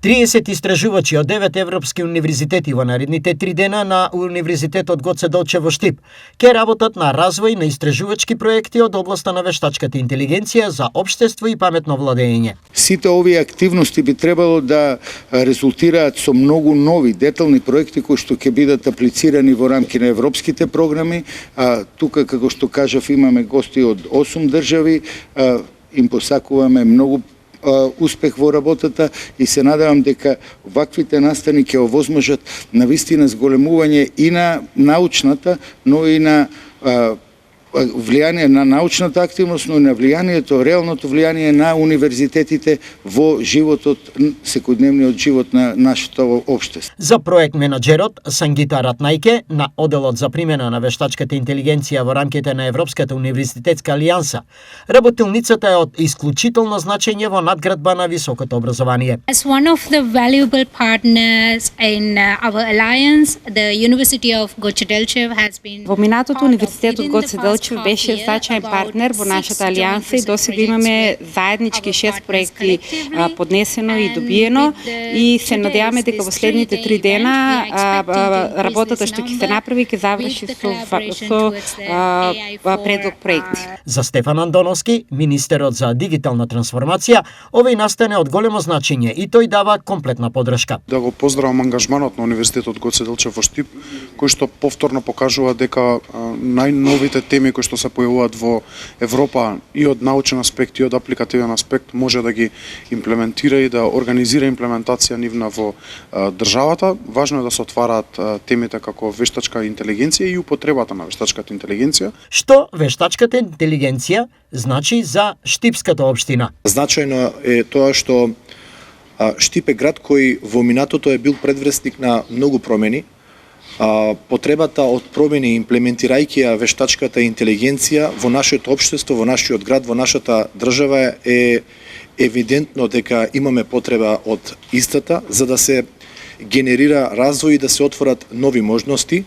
30 истражувачи од 9 европски универзитети во наредните 3 дена на Универзитетот Гоце Делчев во Штип ќе работат на развој на истражувачки проекти од областа на вештачката интелигенција за општество и паметно владење. Сите овие активности би требало да резултираат со многу нови детални проекти кои што ќе бидат аплицирани во рамки на европските програми. Тука, како што кажав, имаме гости од 8 држави, им посакуваме многу успех во работата и се надевам дека ваквите настани ќе овозможат на вистина зголемување и на научната, но и на влијание на научната активност, но и на влијанието, реалното влијание на универзитетите во животот, секојдневниот живот на нашето општество. За проект менаџерот Сангита Ратнајке на Оделот за примена на вештачката интелигенција во рамките на Европската универзитетска алијанса, работилницата е од исклучително значење во надградба на високото образование. As one of the valuable partners in our alliance, the University of Goce Delchev has been. Во минатото универзитетот Гоце Делчев беше значаен партнер во нашата алијанса и досега имаме заеднички 6 проекти поднесено и добиено и се надеваме дека во следните 3 дена работата што ќе се направи ќе заврши со предлог проекти. За Стефан Андоновски, министерот за дигитална трансформација, овој настан е од големо значење и тој дава комплетна поддршка. Да го поздравам ангажманот на Универзитетот Гоце Делчев во Штип, кој што повторно покажува дека најновите теми кои што се појавуваат во Европа и од научен аспект и од апликативен аспект може да ги имплементира и да организира имплементација нивна во државата. Важно е да се отвараат темите како вештачка интелигенција и употребата на вештачката интелигенција. Што вештачката интелигенција значи за Штипската општина? Значајно е тоа што Штип е град кој во минатото е бил предвестник на многу промени. Потребата од промени имплементирајќи ја вештачката интелигенција во нашето општество, во нашиот град, во нашата држава е евидентно дека имаме потреба од истата за да се генерира развој и да се отворат нови можности